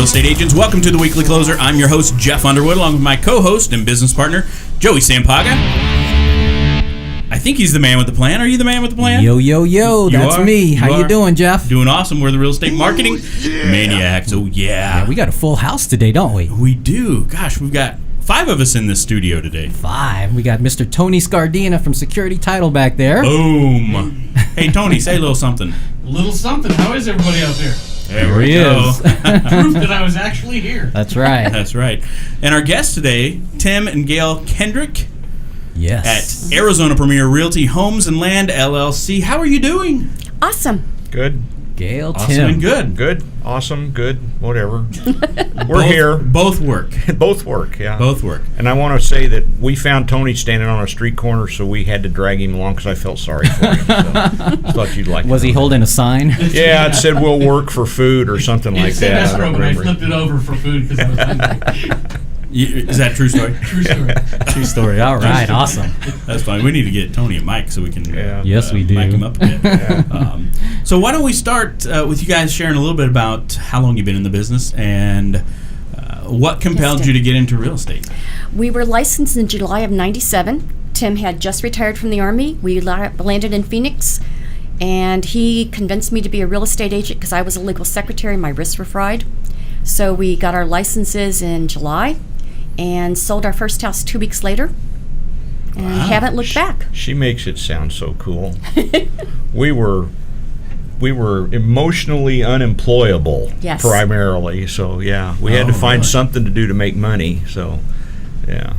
estate agents. Welcome to the Weekly Closer. I'm your host, Jeff Underwood, along with my co-host and business partner, Joey Sampaga. I think he's the man with the plan. Are you the man with the plan? Yo, that's me. How you doing, Jeff? Doing awesome. We're the real estate marketing maniacs. Oh, yeah. We got a full house today, don't we? We do. Gosh, we've got 5 of us in this studio today. 5. We got Mr. Tony Scardina from Security Title back there. Boom. Hey, Tony, say a little something. A little something. How is everybody out there? There we go. Proof that I was actually here. That's right. That's right. And our guests today, Tim and Gayle Kendrick. Yes. At Arizona Premier Realty Homes and Land, LLC. How are you doing? Awesome. Good. Gayle, Awesome Tim. and good. Good. Awesome. Good. Whatever. We're here. Both work. Both work, yeah. Both work. And I want to say that we found Tony standing on a street corner, so we had to drag him along because I felt sorry for him. So I thought you'd like Was he holding a sign? Yeah, it said we'll work for food or something like Said that. escrow, but I flipped it over for food because I was hungry. Is that a true story? True story. True story. All right. Awesome. That's fine. We need to get Tony a mic so we can Yes, we do. mic him up a bit. So why don't we start with you guys sharing a little bit about how long you've been in the business and what compelled you to get into real estate? We were licensed in July of 97. Tim had just retired from the Army. We landed in Phoenix, and he convinced me to be a real estate agent because I was a legal secretary. My wrists were fried. So we got our licenses in July and sold our first house 2 weeks later and haven't looked back. She makes it sound so cool. We were emotionally unemployable, yes, primarily. So yeah, we had to find something to do to make money. So yeah,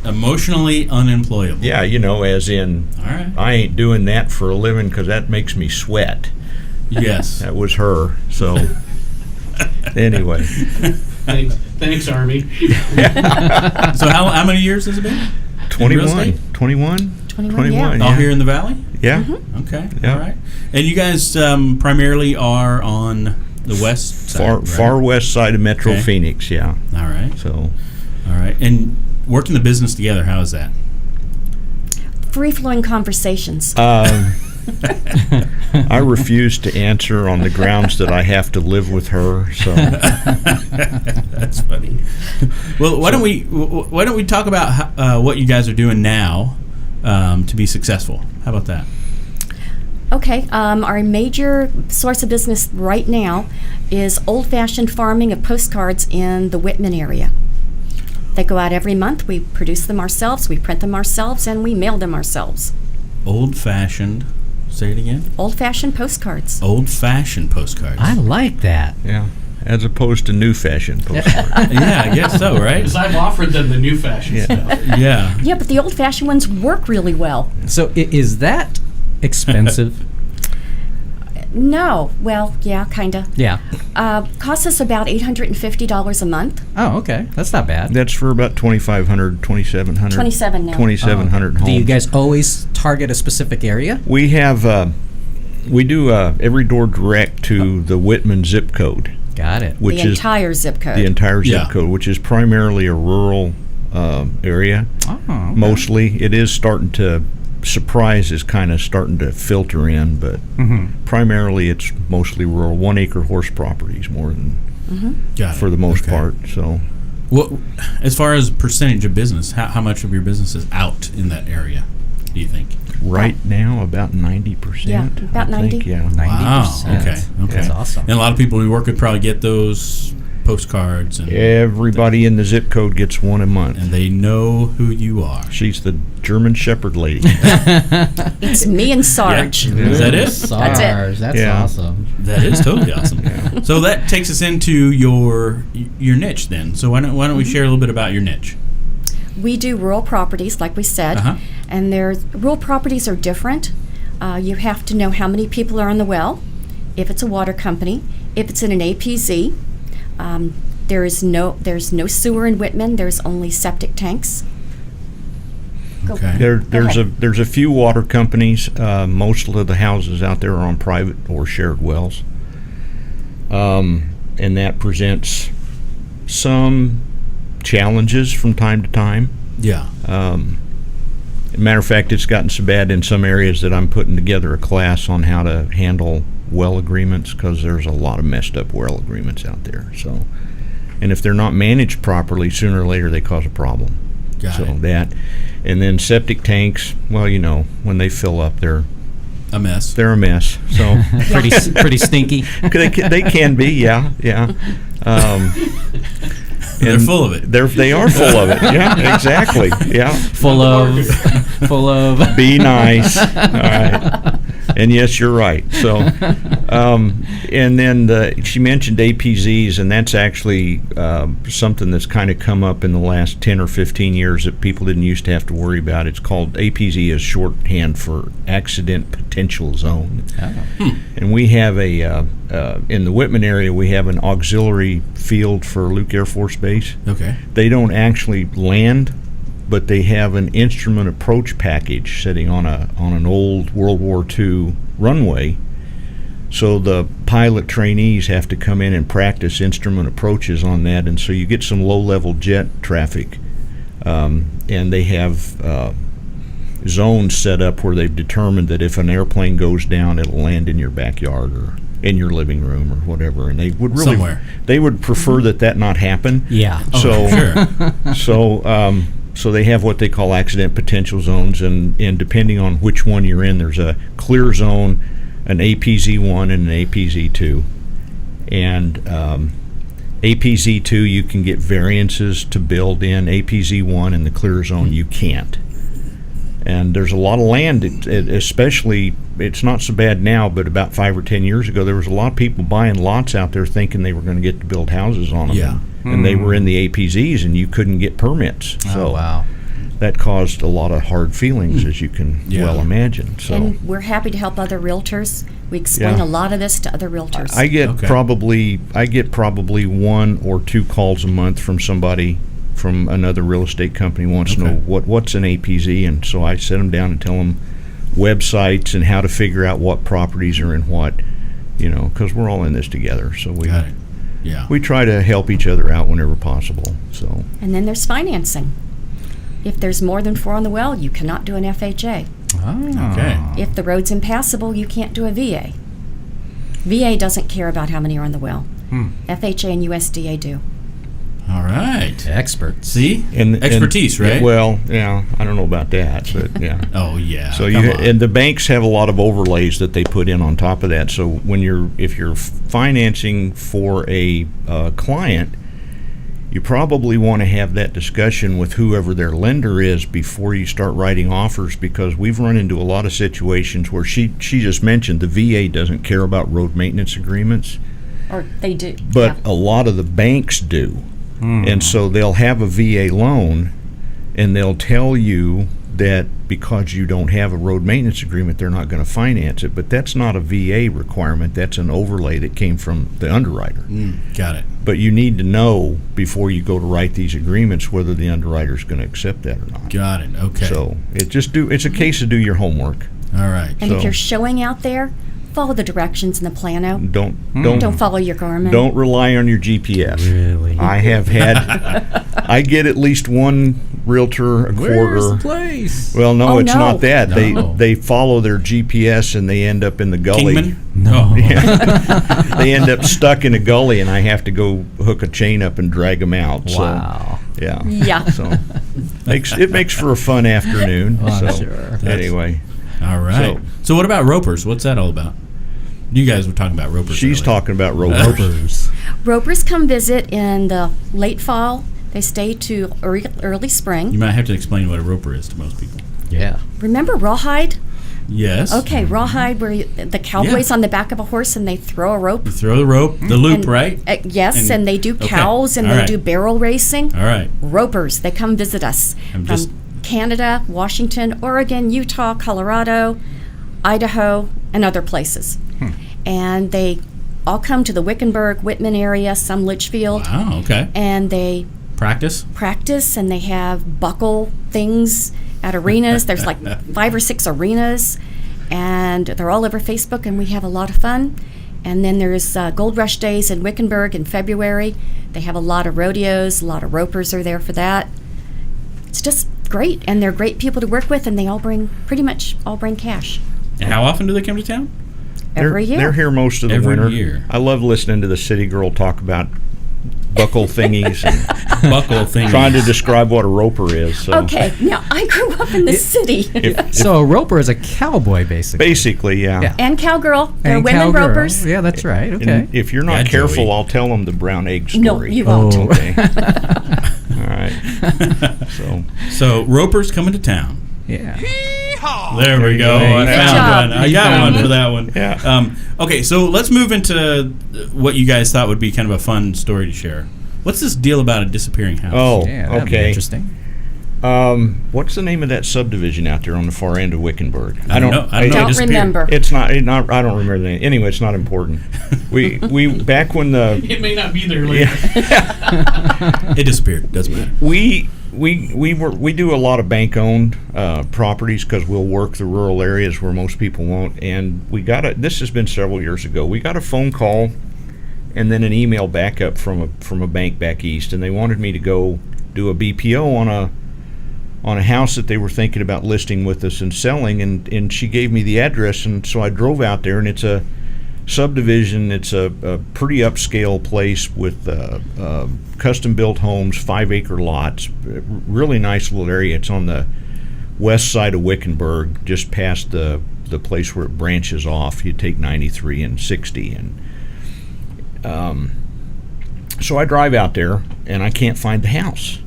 emotionally unemployable. Yeah, as in, all right, I ain't doing that for a living because that makes me sweat. Yes, that was her. So anyway, thanks, Army. So how many years has it been? 21. Yeah. All here in the valley? Yeah. Mm-hmm. Okay. Yeah. All right. And you guys primarily are on the west side, far west side of Metro Phoenix. Yeah. All right. So. All right. And working the business together, how is that? Free-flowing conversations. I refuse to answer on the grounds that I have to live with her. So that's funny. Well, why don't we talk about what you guys are doing now to be successful? How about that? Okay. Our major source of business right now is old-fashioned farming of postcards in the Whitman area. They go out every month. We produce them ourselves, we print them ourselves, and we mail them ourselves. Old-fashioned. Say it again. Old-fashioned postcards. Old-fashioned postcards. I like that. Yeah, as opposed to new-fashioned postcards. Yeah, I guess so, right? Because I've offered them the new fashion stuff. Yeah. Yeah, but the old-fashioned ones work really well. So is that expensive? No. Well, yeah, kind of. Yeah. Costs us about $850 a month. Oh, okay. That's not bad. That's for about 2,500, 2,700. 27 now. 2,700 homes. Do you guys always target a specific area? We have, we do every door direct to the Whitman zip code. Got it. Which the is entire zip code. The entire zip code, which is primarily a rural area. Oh, okay. Mostly. It is starting to, Surprise is kind of starting to filter in, but primarily it's mostly rural, 1 acre horse properties more than for the most part. So, what, as far as percentage of business, how much of your business is out in that area, do you think? Right now, about 90%. Yeah, about 90. Yeah, 90%. Wow. Okay. That's awesome. And a lot of people we work with probably get those postcards, and everybody in the zip code gets one a month, and they know who you are. She's the German Shepherd lady. It's me and Sarge. Yeah. Is that it? Sarge. That's it. That's awesome. That is totally awesome. So that takes us into your niche then. So why don't we share a little bit about your niche? We do rural properties, like we said, and rural properties are different. You have to know how many people are on the well, if it's a water company, if it's in an APZ. There's no sewer in Whitman. There's only septic tanks. Okay. There's a few water companies. Most of the houses out there are on private or shared wells, and that presents some challenges from time to time. Yeah. Matter of fact, it's gotten so bad in some areas that I'm putting together a class on how to handle well agreements, because there's a lot of messed up well agreements out there. So And if they're not managed properly, sooner or later they cause a problem. Got it. That, and then septic tanks. Well, when they fill up, they're A mess. a mess. So Pretty stinky. they can be, yeah. They're full of it. They are full of it. Yeah, exactly. Yeah. Full of. Be nice. All right. And yes, you're right. So, and then she mentioned APZs, and that's actually something that's kind of come up in the last 10 or 15 years that people didn't used to have to worry about. It's called APZ, is shorthand for Accident Potential Zone. And we have in the Whitman area, we have an auxiliary field for Luke Air Force Base. Okay. They don't actually land, but they have an instrument approach package sitting on an old World War II runway. So the pilot trainees have to come in and practice instrument approaches on that, and so you get some low-level jet traffic. And they have zones set up where they've determined that if an airplane goes down, it'll land in your backyard or in your living room or whatever. And they would really Somewhere. They would prefer that not happen. Yeah. So Sure. So they have what they call accident potential zones, and depending on which one you're in, there's a clear zone, an APZ1 and an APZ2. And APZ2 you can get variances to build in. APZ1 in the clear zone you can't. And there's a lot of land, especially, it's not so bad now, but about 5 or 10 years ago, there was a lot of people buying lots out there thinking they were going to get to build houses on them. Yeah. And they were in the APZs, and you couldn't get permits. So Oh, wow. that caused a lot of hard feelings, as you can well imagine. So And we're happy to help other realtors. We explain Yeah. a lot of this to other realtors. I get Okay. probably 1 or 2 calls a month from somebody from another real estate company wants to know what's an APZ, and so I sit them down and tell them websites and how to figure out what properties are in what, because we're all in this together. So Got it. Yeah. we try to help each other out whenever possible. So And then there's financing. If there's more than 4 on the well, you cannot do an FHA. Okay. If the road's impassable, you can't do a VA. VA doesn't care about how many are on the well. FHA and USDA do. All right. Experts. See? and Expertise, right? Well, yeah, I don't know about that, but yeah. Oh, yeah. So Come on. and the banks have a lot of overlays that they put in on top of that. So if you're financing for a client, you probably want to have that discussion with whoever their lender is before you start writing offers, because we've run into a lot of situations where she just mentioned the VA doesn't care about road maintenance agreements, Or they do. but yeah. a lot of the banks do. And so they'll have a VA loan, and they'll tell you that because you don't have a road maintenance agreement, they're not going to finance it. But that's not a VA requirement. That's an overlay that came from the underwriter. Got it. But you need to know before you go to write these agreements whether the underwriter's going to accept that or not. Got it. Okay. So it's a case of do your homework. All right. And so- if you're showing out there, follow the directions in the plano. Don't Follow your Garmin. Don't rely on your GPS. Really? I have had. I get at least one realtor a Where's quarter. the place? Well, no, Oh, it's no. not that. No. They follow their GPS and they end up in the gully. Kingman? No. They end up stuck in a gully, and I have to go hook a chain up and drag them out. Wow. So, yeah. Yeah. So it makes for a fun afternoon. Oh, I'm so sure. anyway, All right. So what about ropers? What's that all about? You guys were talking about ropers. she's earlier. talking about ropers. Ropers come visit in the late fall. They stay to early spring. You might have to explain what a roper is to most people. Yeah. Remember rawhide? Yes. Okay, rawhide, where the cowboy's on the back of a horse and they throw a rope. You throw the rope, the loop, And- right? Yes, and they do okay. cows and All they right. do barrel racing. All right. Ropers, they come visit us I'm from just- Canada, Washington, Oregon, Utah, Colorado, Idaho, and other places. And they all come to the Wickenburg, Whitman area, some Litchfield, Wow. Okay. and they Practice. practice and they have buckle things at arenas. There's like 5 or 6 arenas, and they're all over Facebook, and we have a lot of fun. And then there's Gold Rush Days in Wickenburg in February. They have a lot of rodeos, a lot of ropers are there for that. It's just great, and they're great people to work with, and they pretty much all bring cash And how often do they come to town? every year. They're here most of the Every winter. year. I love listening to the city girl talk about buckle thingies and Buckle thing. trying to describe what a roper is. So. Okay, now I grew up in the city. So a roper is a cowboy, basically. Basically, yeah. Yeah. And cowgirl. There are And women cowgirl. ropers. Yeah, that's right. Okay. And if you're not Yeah, careful, Joey. I'll tell them the brown egg story. No, you won't. Oh. Okay. All right. So Roper's coming to town. Yeah. There we go. There you I go. found Good job. one. I You got found one it. for that one. Yeah. Okay, so let's move into what you guys thought would be kind of a fun story to share. What's this deal about a disappearing house? Oh, Yeah, that'd be okay. interesting. What's the name of that subdivision out there on the far end of Wickenburg? I don't know. I don't know. It Don't disappeared. remember. It's not. I don't remember the name. Anyway, it's not important. We back when the It may not be there later. It disappeared. Doesn't matter. we do a lot of bank owned properties because we'll work the rural areas where most people won't. And we got this has been several years ago. We got a phone call and then an email backup from a bank back east, and they wanted me to go do a BPO on a house that they were thinking about listing with us and selling, and she gave me the address, and so I drove out there, and it's a subdivision. It's a pretty upscale place with custom built homes, 5-acre lots, really nice little area. It's on the west side of Wickenburg, just past the place where it branches off. You take 93 and 60, and so I drive out there and I can't find the house.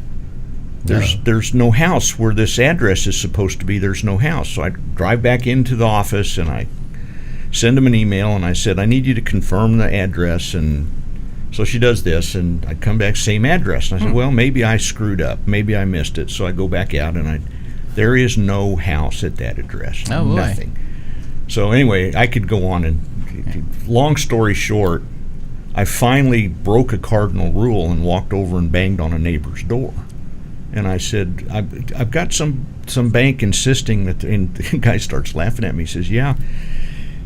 There's no house where this address is supposed to be. There's no house. So I drive back into the office and I send them an email and I said, I need you to confirm the address. And so she does this, and I come back, same address. And I said, well, maybe I screwed up. Maybe I missed it. So I go back out and there is no house at that address. Oh, boy. Nothing. So anyway, I could go on, and long story short, I finally broke a cardinal rule and walked over and banged on a neighbor's door. And I said, I've got some bank insisting that, and the guy starts laughing at me. He says, yeah,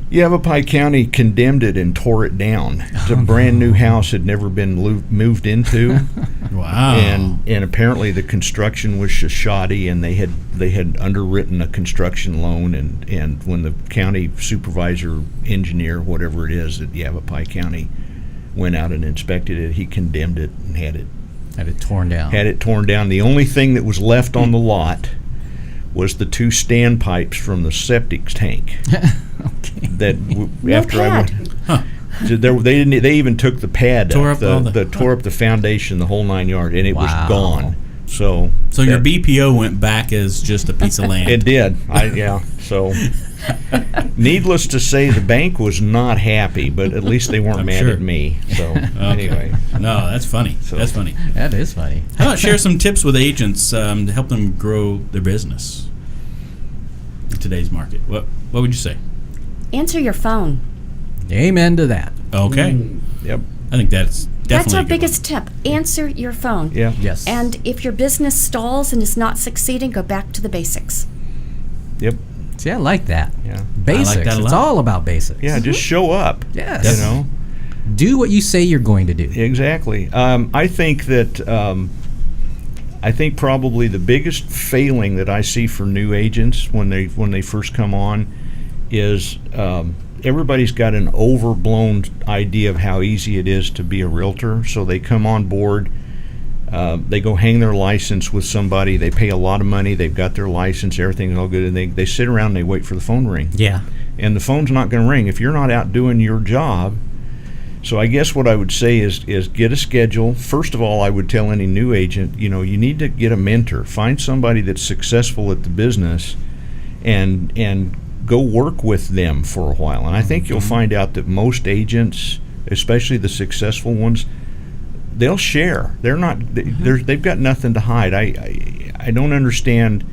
Yavapai County condemned it and tore it down. It's a brand new house, had never been moved into. Wow. And apparently the construction was shoddy, and they had underwritten a construction loan, and when the county supervisor, engineer, whatever it is at Yavapai County went out and inspected it, he condemned it and had it torn down. The only thing that was left on the lot was the 2 standpipes from the septic tank. Okay. That No after pad. they even took the pad Tore up, up all tore up the foundation, the whole 9 yards, and it was Wow. gone. So your that- BPO went back as just a piece of land. It did. So needless to say, the bank was not happy, but at least they weren't I'm mad sure. at me. So Okay. anyway, No, that's funny. That's funny. That is funny. How about share some tips with agents to help them grow their business in today's market? What would you say? Answer your phone. Amen to that. Okay. yep, I think that's definitely That's a our good biggest tip. Answer your phone. yeah. Yes. And if your business stalls and is not succeeding, go back to the basics. Yep. See, I like that. Yeah. Basics. that a It's lot. all about basics. Yeah, just show up. Yes. You know. Do what you say you're going to do. Exactly. I think that I think probably the biggest failing that I see for new agents when they first come on is everybody's got an overblown idea of how easy it is to be a realtor. So they come on board, they go hang their license with somebody, they pay a lot of money, they've got their license, everything's all good, and they sit around and they wait for the phone to ring. Yeah. And the phone's not going to ring if you're not out doing your job. So I guess what I would say is get a schedule. First of all, I would tell any new agent, you need to get a mentor. Find somebody that's successful at the business and go work with them for a while. And I think you'll find out that most agents, especially the successful ones, they'll share. They've got nothing to hide. I don't understand.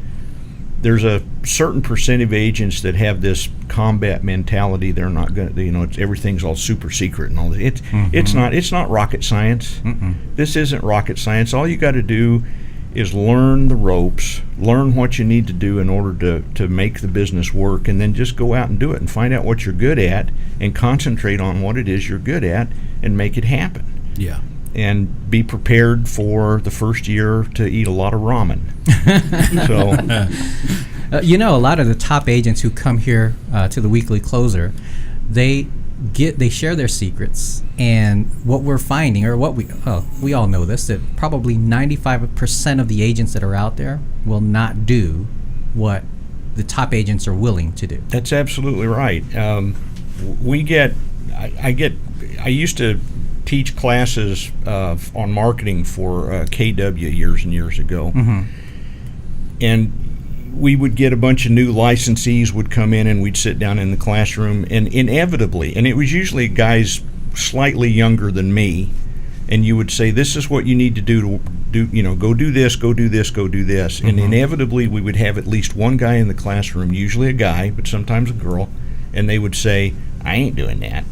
There's a certain percent of agents that have this combat mentality. They're not going to, it's everything's all super secret and all this. It's not rocket science. This isn't rocket science. All you got to do is learn the ropes, learn what you need to do in order to make the business work, and then just go out and do it and find out what you're good at and concentrate on what it is you're good at and make it happen. Yeah. And be prepared for the first year to eat a lot of ramen. So A lot of the top agents who come here to the Weekly Closer, they they share their secrets, and what we're finding, or what we all know this, that probably 95% of the agents that are out there will not do what the top agents are willing to do. That's absolutely right. I used to teach classes on marketing for KW years and years ago, and we would get a bunch of new licensees would come in, and we'd sit down in the classroom, and inevitably, and it was usually guys slightly younger than me, and you would say, this is what you need to do, go do this, go do this, go do this. And inevitably we would have at least one guy in the classroom, usually a guy, but sometimes a girl, and they would say, I ain't doing that.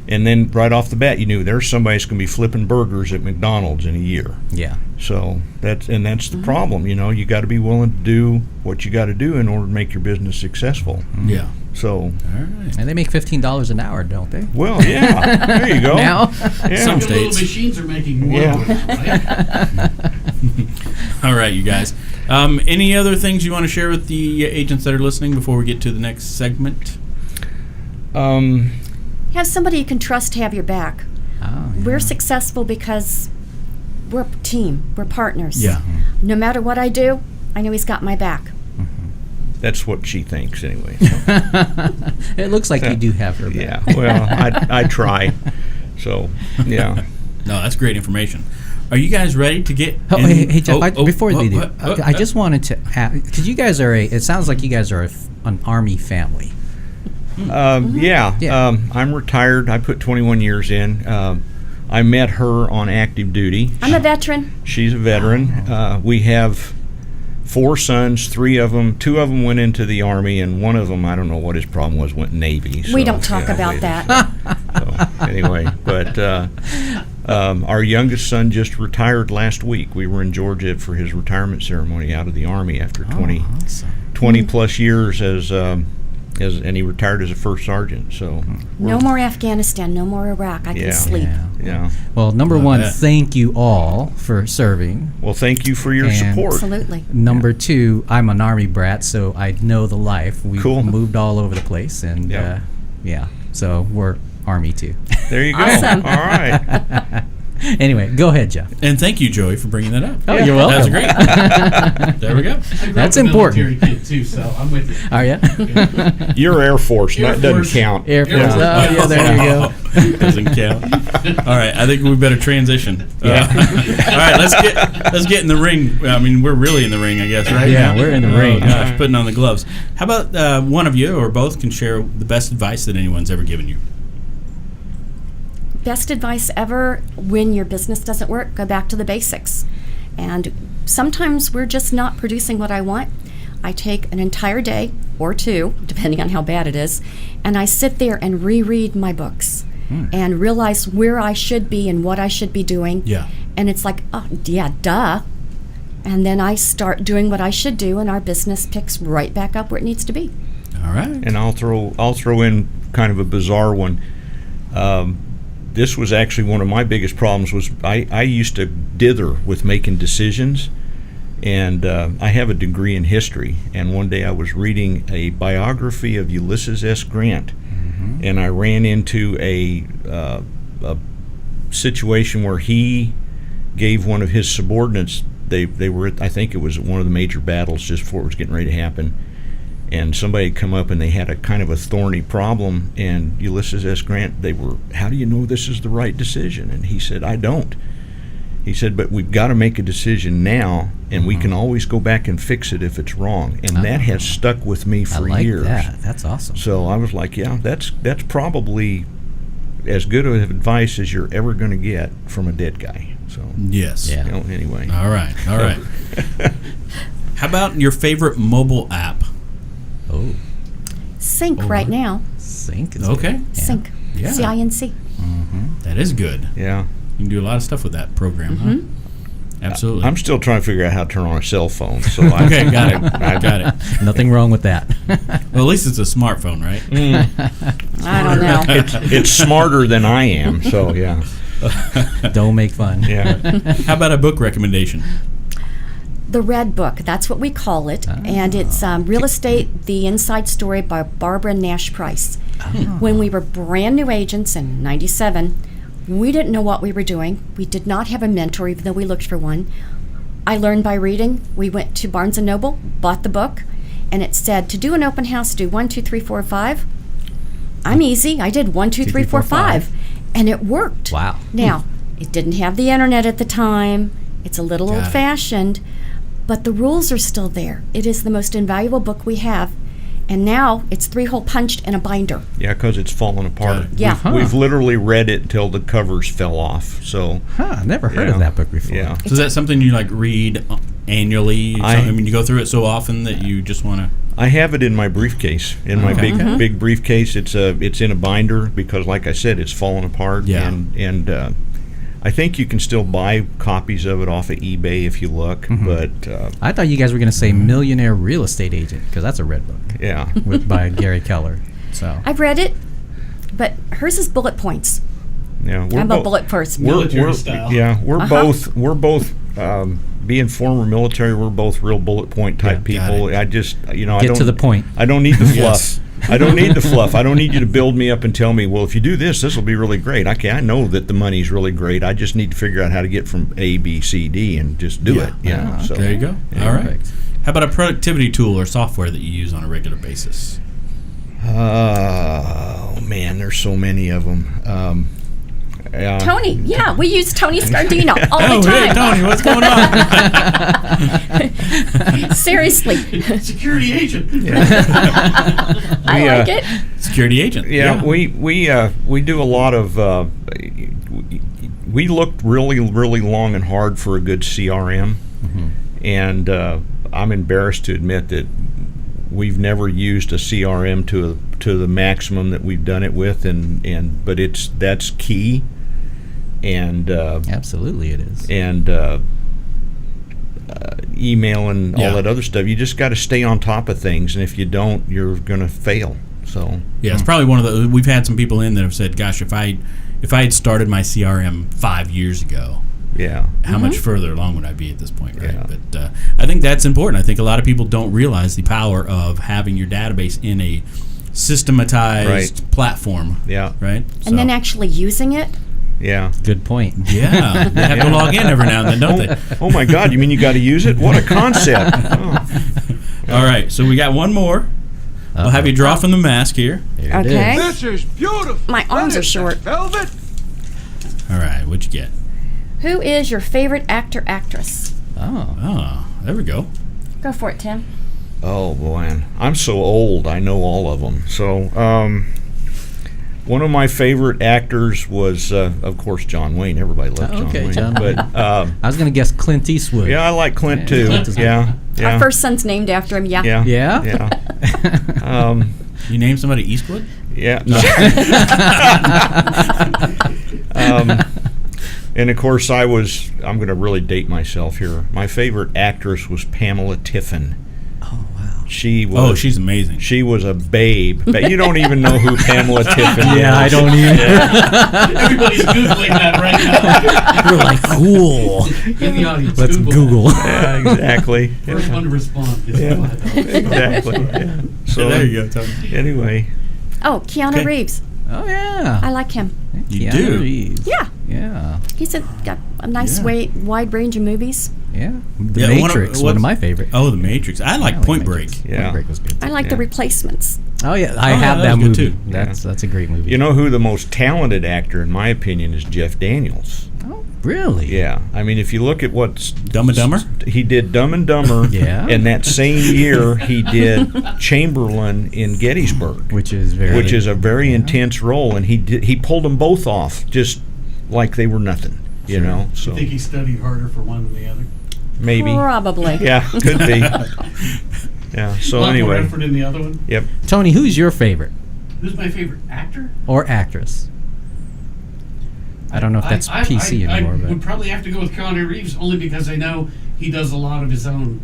And then right off the bat, you knew there's somebody that's going to be flipping burgers at McDonald's in a year. Yeah. So that's the problem. You got to be willing to do what you got to do in order to make your business successful. Yeah. So. All right. And they make $15 an hour, don't they? Well, yeah. There you go. Now. Yeah. Some The little states. machines are making more. Right? All right, you guys. Any other things you want to share with the agents that are listening before we get to the next segment? Have somebody you can trust to have your back. Oh, yeah. We're successful because we're a team. We're partners. Yeah. No matter what I do, I know he's got my back. That's what she thinks anyway. It looks like you do have her back. Yeah. Well, I try. So, yeah. No, that's great information. Are you guys ready to get? Oh, hey, Jeff, before they do, I just wanted to ask, because you guys are it sounds like you guys are an Army family. Yeah. I'm retired. I put 21 years in. I met her on active duty. I'm a veteran. She's a veteran. We have 4 sons. 2 of them went into the Army, and one of them, I don't know what his problem was, went Navy. We So, don't talk yeah, about we- that. So, anyway, but our youngest son just retired last week. We were in Georgia for his retirement ceremony out of the Army after 20 plus years and he retired as a first sergeant. So No more Afghanistan. No more Iraq. I can Yeah. sleep. yeah. Well, number Love one, that. thank you all for serving. Well, thank you for your And- support. Absolutely. Number two, I'm an Army brat, so I know the life. We've Cool. moved all over the place, and Yeah. so we're Army too. There you go. Awesome. All right. Anyway, go ahead, Jeff. And thank you, Joey, for bringing that up. Oh, you're welcome. That's great. There we go. I grew up That's a important. military kid too, so I'm with you. Are you? You're Air Force. Air That doesn't Force. count. Air Force. Force. Oh, yeah, there you go. Doesn't count. All right, I think we better transition. Yeah. All right, let's get in the ring. I mean, we're really in the ring, I guess, right? Yeah, we're in the ring. Oh, gosh, putting on the gloves. How about one of you or both can share the best advice that anyone's ever given you? Best advice ever: when your business doesn't work, go back to the basics. And sometimes we're just not producing what I want. I take an entire day or 2, depending on how bad it is, and I sit there and reread my books and realize where I should be and what I should be doing. Yeah. And it's like, oh, yeah, duh. And then I start doing what I should do, and our business picks right back up where it needs to be. All right. And I'll throw in kind of a bizarre one. This was actually one of my biggest problems. Was I used to dither with making decisions, and I have a degree in history. And one day I was reading a biography of Ulysses S. Grant, and I ran into a situation where he gave one of his subordinates. They were I think it was one of the major battles just before it was getting ready to happen. And somebody had come up and they had a kind of a thorny problem, and Ulysses S. Grant, how do you know this is the right decision? And he said, I don't. He said, but we've got to make a decision now, and we can always go back and fix it if it's wrong. And that has stuck with me I for like years. that. That's awesome. So I was like, yeah, that's probably as good of advice as you're ever going to get from a dead guy. So, Yes. Yeah. Anyway. All right. How about your favorite mobile app? Oh, Sync right now. Sync. Is Okay. good. Yeah. Sync. Yeah. C-I-N-C. That is good. Yeah. You can do a lot of stuff with that program, huh? Absolutely. I'm still trying to figure out how to turn on a cell phone. So Okay, got it. Got it. Nothing wrong with that. Well, at least it's a smartphone, right? I don't know. It's smarter than I am. So yeah. Don't make fun. Yeah. How about a book recommendation? The Red Book, that's what we call it. And it's Real Estate, The Inside Story by Barbara Nash Price. When we were brand new agents in 97, we didn't know what we were doing. We did not have a mentor, even though we looked for one. I learned by reading. We went to Barnes & Noble, bought the book, and it said, to do an open house, do 1, 2, 3, 4, 5. I'm easy. I did 1, 2, 3, 4, 5. And it worked. Wow. Now, it didn't have the internet at the time. It's a little old-fashioned, but the rules are still there. It is the most invaluable book we have, and now it's 3-hole punched in a binder. Yeah, because it's fallen apart. Yeah. We've literally read it till the covers fell off. So. Never heard of that book before. Yeah. So is that something you like read annually? I mean, you go through it so often that you just want to. I have it in my briefcase, in my big briefcase. It's in a binder because, like I said, it's fallen apart. Yeah. And I think you can still buy copies of it off of eBay if you look. But I thought you guys were going to say Millionaire Real Estate Agent, because that's a red book. yeah, By Gary Keller. So I've read it, but hers is bullet points. yeah. I'm a bullet person. Military style. Yeah, we're both. Being former military, we're both real bullet point type people. I just, I Get don't to the point. I don't need the fluff. Yes. I don't need the fluff. I don't need you to build me up and tell me, well, if you do this, this will be really great. Okay, I know that the money's really great. I just need to figure out how to get from A, B, C, D, and just do it. You know. So There you go. Yeah. All right. Perfect. How about a productivity tool or software that you use on a regular basis? Oh man, there's so many of them. Tony, yeah, we use Tony Scardino all the Hey, time. Tony, what's going on? Seriously, Security agent. I like it. Security agent. Yeah, we do a lot of. We looked really long and hard for a good CRM, and I'm embarrassed to admit that we've never used a CRM to the maximum that we've done it with, but that's key. And Absolutely it is. and email and all that other stuff. You just got to stay on top of things, and if you don't, you're going to fail. So Yeah, it's probably one of the. We've had some people in that have said, "Gosh, if I had started my CRM 5 years ago, yeah, how much further along would I be at this point?" Right. Yeah. But I think that's important. I think a lot of people don't realize the power of having your database in a systematized platform. yeah, Right. And then actually using it. yeah. Good point. Yeah, they have to log in every now and then, don't they? Oh my God! You mean you got to use it? What a concept! All right, so we got one more. We'll have you draw from the mask here. Here it Okay. is. This is beautiful. My arms are short. Velvet. All right, what'd you get? Who is your favorite actor, actress? Oh. Oh, there we go. Go for it, Tim. Oh boy, I'm so old. I know all of them. So, one of my favorite actors was, of course, John Wayne. Everybody loved John Okay, Wayne. John But I was going to guess Clint Eastwood. yeah, I like Clint too. Clint is Yeah, yeah, Our first son's named after him. Yeah. yeah, Yeah? yeah. You named somebody Eastwood? Yeah. And of course, I'm going to really date myself here. My favorite actress was Pamela Tiffin. Oh, wow. She was. Oh, she's amazing. She was a babe. But you don't even know who Pamela Tiffin is. Yeah, I don't either. Everybody's Googling that right now. We're like, cool. In the audience, Let's Google. Yeah, exactly. First one to respond. Is Yeah. what? Exactly. Yeah. So there you go, Tony. anyway, Oh, Keanu Okay. Reeves. Oh, yeah. I like him. You Keanu do? Reeves. Yeah. Yeah. He's got a nice Yeah. wide range of movies. Yeah. The Yeah, Matrix, one of my favorite. Oh, The Matrix. I like Yeah, Point Break. Matrix. Yeah. Point Break was good. I like Yeah. The Replacements. Oh, yeah. I Oh, have yeah, that that was movie. good, too. That's a great movie. you know who the most talented actor, in my opinion, is Jeff Daniels. Oh, really? Yeah. I mean, if you look at what's Dumb and Dumber? he did Dumb and Dumber. Yeah. And that same year, he did Chamberlain in Gettysburg, Which is a very intense role, and he pulled them both off just like they were nothing, you know. You So think he studied harder for one than the other? maybe, Probably. yeah, could be. Yeah. So A lot more anyway, effort in the other one. yep. Tony, who's your favorite Who's my favorite actor? or actress? I don't know if that's PC anymore, I but would probably have to go with Keanu Reeves only because I know he does a lot of his own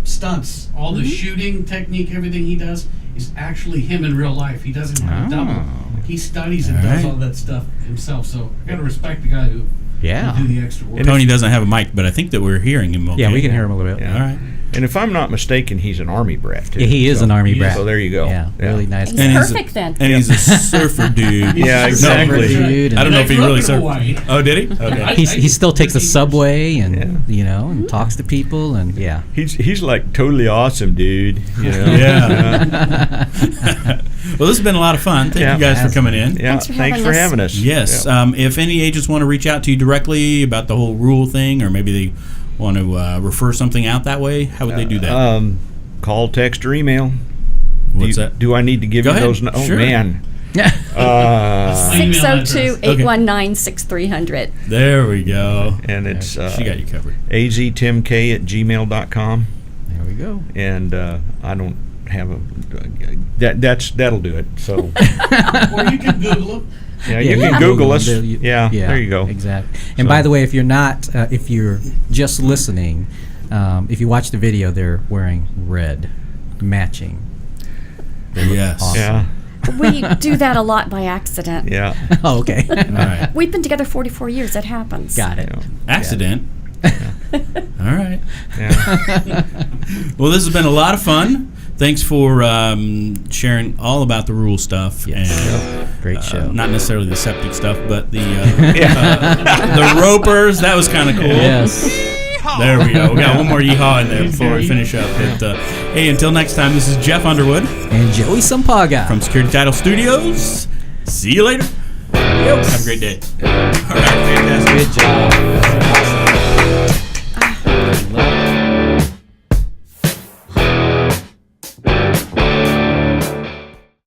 stunts. All the shooting technique, everything he does is actually him in real life. He doesn't have a double. He studies and does all that stuff himself. So I got to respect the guy who Yeah. do the extra work. Tony doesn't have a mic, but I think that we're hearing him okay. Yeah, we can hear him a little bit. Yeah. All right. And if I'm not mistaken, he's an Army brat, too. Yeah, he is an Army brat. So there you go. Yeah, really nice. He's And he's perfect then. And he's a surfer dude. Yeah, exactly. Dude, I don't know if he And I really grew up in surfed. Hawaii. Oh, did he? Okay. He still takes the 15 subway and Yeah. and talks to people and yeah. He's like totally awesome, dude. You know? Yeah. Well, this has been a lot of fun. Thank Yeah. you guys for coming in. Yeah, Thanks for having us. us. Yes. Yeah. If any agents want to reach out to you directly about the whole rule thing, or maybe they want to refer something out that way, how would they do that? Call, text, or email. What's that? Do I need to give Go you ahead. those? Oh, Sure. man. My email address. 602-819-6300. There we go. And it's She got you covered. aztimk@gmail.com. There we go. And I don't have a that'll do it. So Or you can Google it. yeah, you can Google us. They'll- Yeah, there you go. Exactly. And So- by the way, if you're not, if you're just listening, if you watch the video, they're wearing red, matching. Yes. Awesome. Yeah, We do that a lot by accident. yeah. Oh, okay. All right. We've been together 44 years. That happens. Got it. Yeah. Accident. All right. Yeah. Well, this has been a lot of fun. Thanks for sharing all about the rule stuff. Yes. And Great show. not necessarily the septic stuff, but the the ropers. That was kind of cool. Yes. There we go. We got one more yeehaw in there before we finish up. But, hey, until next time, this is Jeff Underwood And Joey Sampaga. from Security Title Studios. See you later. Have a great day. All right, fantastic. Good job.